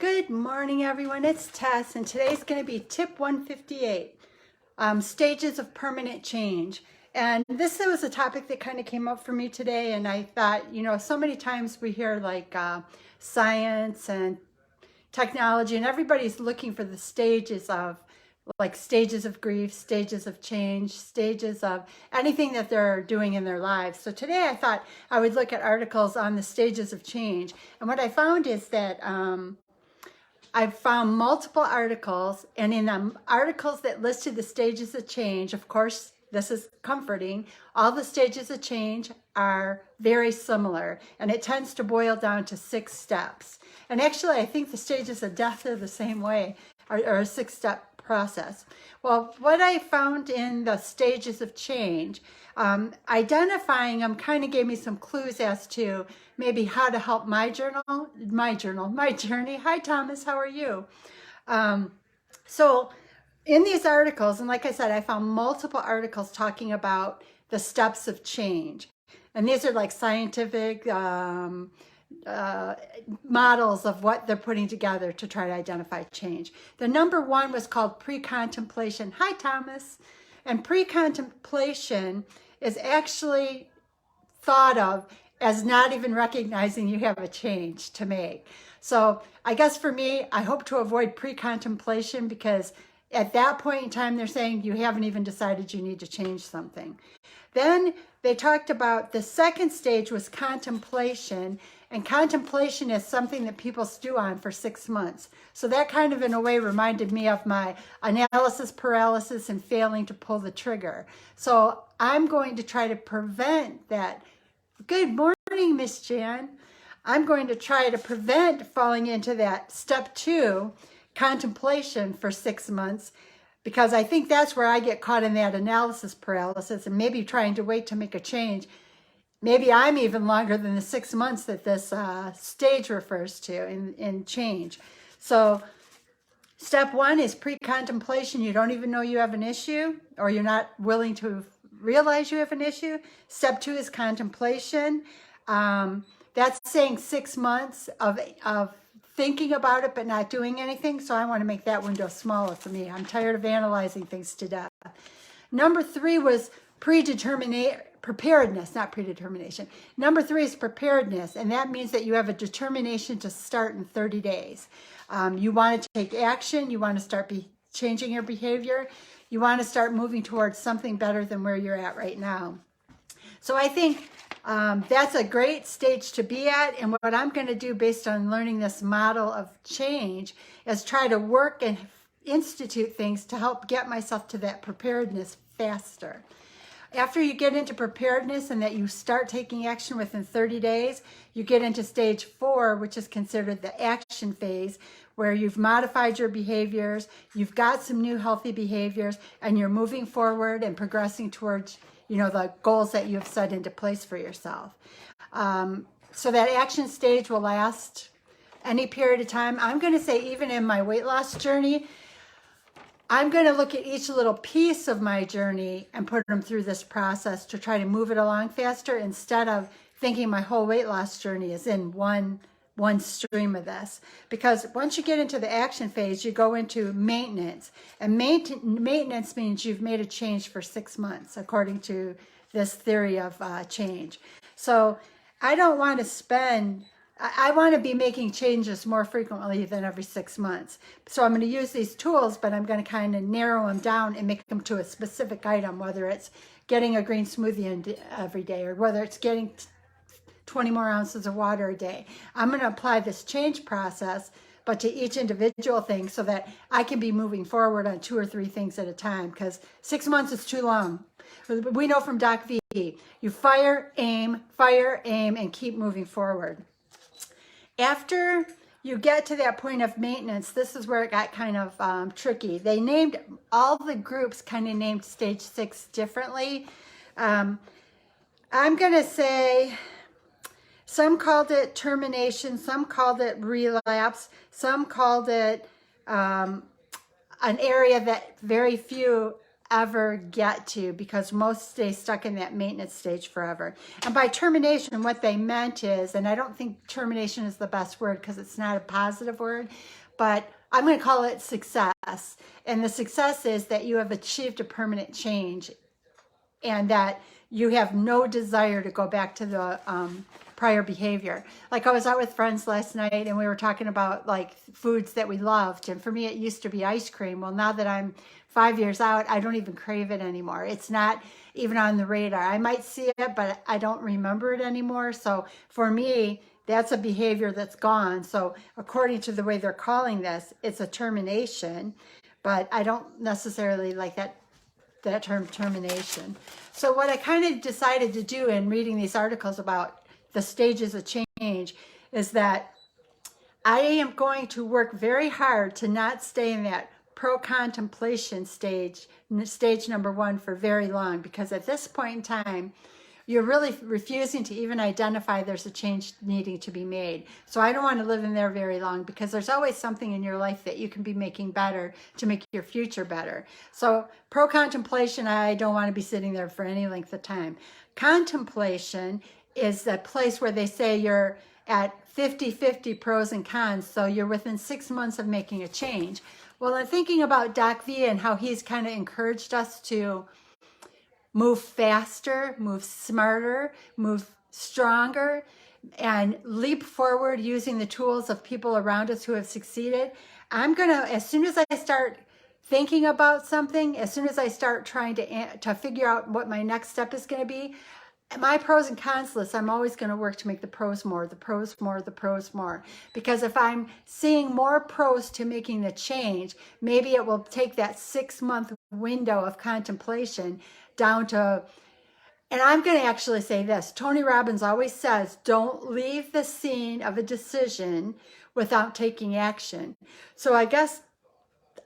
Good morning, everyone. It's Tess, and today's going to be tip 158, stages of permanent change. And this was a topic that kind of came up for me today, and I thought, so many times we hear like science and technology, and everybody's looking for the stages of grief, stages of change, stages of anything that they're doing in their lives. So today I thought I would look at articles on the stages of change. And what I found is that I've found multiple articles, and in the articles that listed the stages of change, of course, this is comforting, all the stages of change are very similar, and it tends to boil down to 6 steps. And actually, I think the stages of death are the same way, or a 6-step process. Well, what I found in the stages of change, identifying them kind of gave me some clues as to maybe how to help my journey. Hi, Thomas, how are you? So in these articles, and like I said, I found multiple articles talking about the steps of change. And these are like scientific models of what they're putting together to try to identify change. The number 1 was called pre-contemplation. Hi, Thomas. And pre-contemplation is actually thought of as not even recognizing you have a change to make. So I guess for me, I hope to avoid pre-contemplation, because at that point in time, they're saying you haven't even decided you need to change something. Then they talked about the second stage was contemplation, and contemplation is something that people stew on for 6 months. So that kind of in a way reminded me of my analysis paralysis and failing to pull the trigger. So I'm going to try to prevent that. Good morning, Miss Jan. I'm going to try to prevent falling into that step 2, contemplation, for 6 months, because I think that's where I get caught in that analysis paralysis and maybe trying to wait to make a change. Maybe I'm even longer than the 6 months that this stage refers to in change. So step 1 is pre-contemplation. You don't even know you have an issue, or you're not willing to realize you have an issue. Step 2 is contemplation. That's saying 6 months of thinking about it but not doing anything. So I want to make that window smaller for me. I'm tired of analyzing things to death. Number 3 was preparedness, not predetermination. Number 3 is preparedness, and that means that you have a determination to start in 30 days. You want to take action. You want to start changing your behavior. You want to start moving towards something better than where you're at right now. So I think that's a great stage to be at. And what I'm going to do based on learning this model of change is try to work and institute things to help get myself to that preparedness faster. After you get into preparedness and that you start taking action within 30 days, you get into stage 4, which is considered the action phase, where you've modified your behaviors, you've got some new healthy behaviors, and you're moving forward and progressing towards, the goals that you have set into place for yourself. So that action stage will last any period of time. I'm going to say even in my weight loss journey, I'm going to look at each little piece of my journey and put them through this process to try to move it along faster, instead of thinking my whole weight loss journey is in one stream of this. Because once you get into the action phase, you go into maintenance. And maintenance means you've made a change for 6 months, according to this theory of change. So I don't want to I want to be making changes more frequently than every 6 months. So I'm going to use these tools, but I'm going to kind of narrow them down and make them to a specific item, whether it's getting a green smoothie every day, or whether it's getting 20 more ounces of water a day. I'm going to apply this change process, but to each individual thing, so that I can be moving forward on 2 or 3 things at a time, because 6 months is too long. We know from Doc V, you fire, aim, and keep moving forward. After you get to that point of maintenance, this is where it got kind of tricky. They named all the groups, kind of named stage 6 differently. I'm going to say some called it termination, some called it relapse, some called it an area that very few ever get to, because most stay stuck in that maintenance stage forever. And by termination, what they meant is, and I don't think termination is the best word because it's not a positive word, but I'm going to call it success. And the success is that you have achieved a permanent change and that you have no desire to go back to the prior behavior. Like I was out with friends last night and we were talking about like foods that we loved. And for me, it used to be ice cream. Well, now that I'm 5 years out, I don't even crave it anymore. It's not even on the radar. I might see it, but I don't remember it anymore. So for me, that's a behavior that's gone. So according to the way they're calling this, it's a termination, but I don't necessarily like that term termination. So what I kind of decided to do in reading these articles about the stages of change is that I am going to work very hard to not stay in that pro-contemplation stage number 1 for very long, because at this point in time, you're really refusing to even identify there's a change needing to be made. So I don't want to live in there very long, because there's always something in your life that you can be making better to make your future better. So pro-contemplation, I don't want to be sitting there for any length of time. Contemplation is that place where they say you're at 50-50 pros and cons, so you're within 6 months of making a change. Well, I'm thinking about Doc V and how he's kind of encouraged us to move faster, move smarter, move stronger, and leap forward using the tools of people around us who have succeeded. I'm gonna, as soon as I start thinking about something, as soon as I start trying to figure out what my next step is gonna be, my pros and cons list, I'm always going to work to make the pros more, the pros more, the pros more. Because if I'm seeing more pros to making the change, maybe it will take that 6-month window of contemplation down to, and I'm going to actually say this, Tony Robbins always says, don't leave the scene of a decision without taking action. So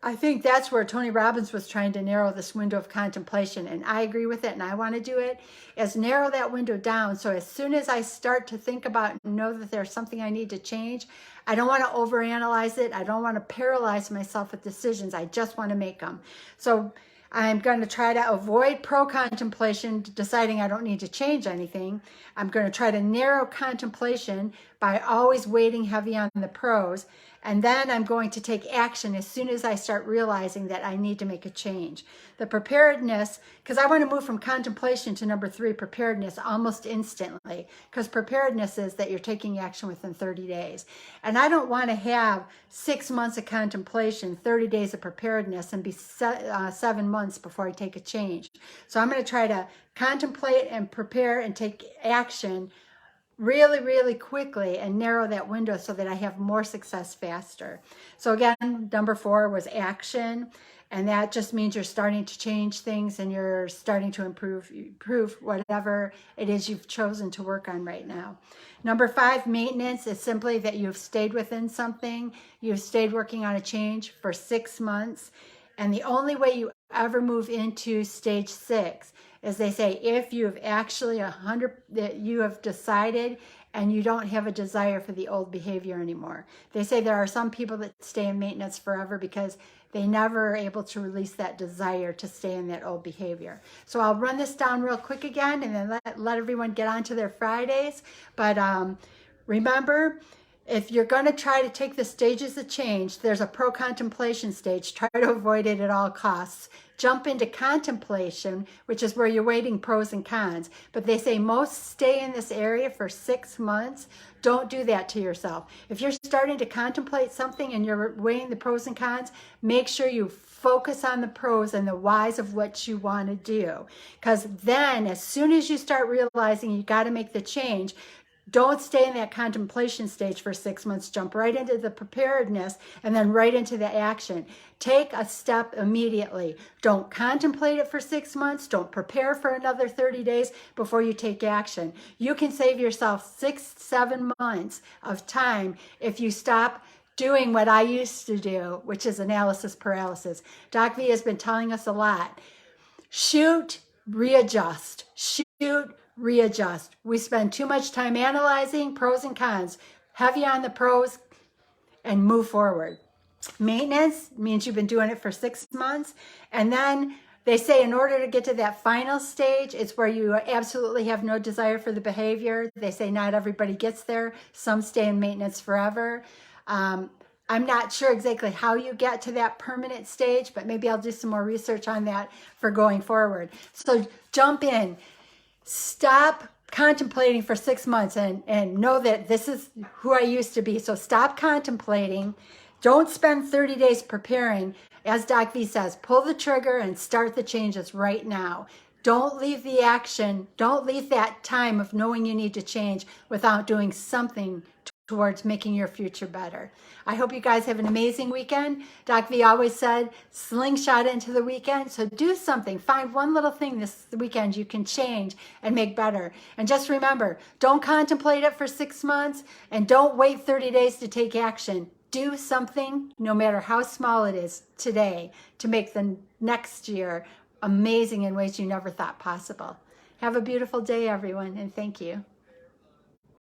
I think that's where Tony Robbins was trying to narrow this window of contemplation, and I agree with it, and I want to do it, is narrow that window down. So as soon as I start to think about and know that there's something I need to change, I don't want to overanalyze it. I don't want to paralyze myself with decisions. I just want to make them. So I'm going to try to avoid pro-contemplation, deciding I don't need to change anything. I'm going to try to narrow contemplation by always weighting heavy on the pros. And then I'm going to take action as soon as I start realizing that I need to make a change. The preparedness, because I want to move from contemplation to number 3, preparedness, almost instantly. Because preparedness is that you're taking action within 30 days. And I don't want to have 6 months of contemplation, 30 days of preparedness, and be 7 months before I take a change. So I'm going to try to contemplate and prepare and take action really, really quickly and narrow that window so that I have more success faster. So again, number 4 was action. And that just means you're starting to change things and you're starting to improve whatever it is you've chosen to work on right now. Number 5, maintenance, is simply that you've stayed within something. You've stayed working on a change for 6 months. And the only way you ever move into stage 6 is, they say, if you've actually that you have decided and you don't have a desire for the old behavior anymore. They say there are some people that stay in maintenance forever because they never are able to release that desire to stay in that old behavior. So I'll run this down real quick again and then let everyone get on to their Fridays. But remember, if you're going to try to take the stages of change, there's a pro-contemplation stage. Try to avoid it at all costs. Jump into contemplation, which is where you're weighing pros and cons. But they say most stay in this area for 6 months. Don't do that to yourself. If you're starting to contemplate something and you're weighing the pros and cons, make sure you focus on the pros and the whys of what you want to do. Because then as soon as you start realizing you got to make the change, don't stay in that contemplation stage for 6 months. Jump right into the preparedness and then right into the action. Take a step immediately. Don't contemplate it for 6 months. Don't prepare for another 30 days before you take action. You can save yourself 6-7 months of time if you stop doing what I used to do, which is analysis paralysis. Doc V has been telling us a lot. Shoot, readjust. Shoot, readjust. We spend too much time analyzing pros and cons. Heavy on the pros and move forward. Maintenance means you've been doing it for 6 months. And then They say in order to get to that final stage, it's where you absolutely have no desire for the behavior. They say not everybody gets there. Some stay in maintenance forever. I'm not sure exactly how you get to that permanent stage, but maybe I'll do some more research on that for going forward. So jump in. Stop contemplating for 6 months and know that this is who I used to be. So stop contemplating. Don't spend 30 days preparing. As Doc V says, pull the trigger and start the changes right now. Don't leave the action. Don't leave that time of knowing you need to change without doing something towards making your future better. I hope you guys have an amazing weekend. Doc V always said, slingshot into the weekend. So do something. Find one little thing this weekend you can change and make better. And just remember, don't contemplate it for 6 months and don't wait 30 days to take action. Do something, no matter how small it is, today to make the next year amazing in ways you never thought possible. Have a beautiful day, everyone, and thank you.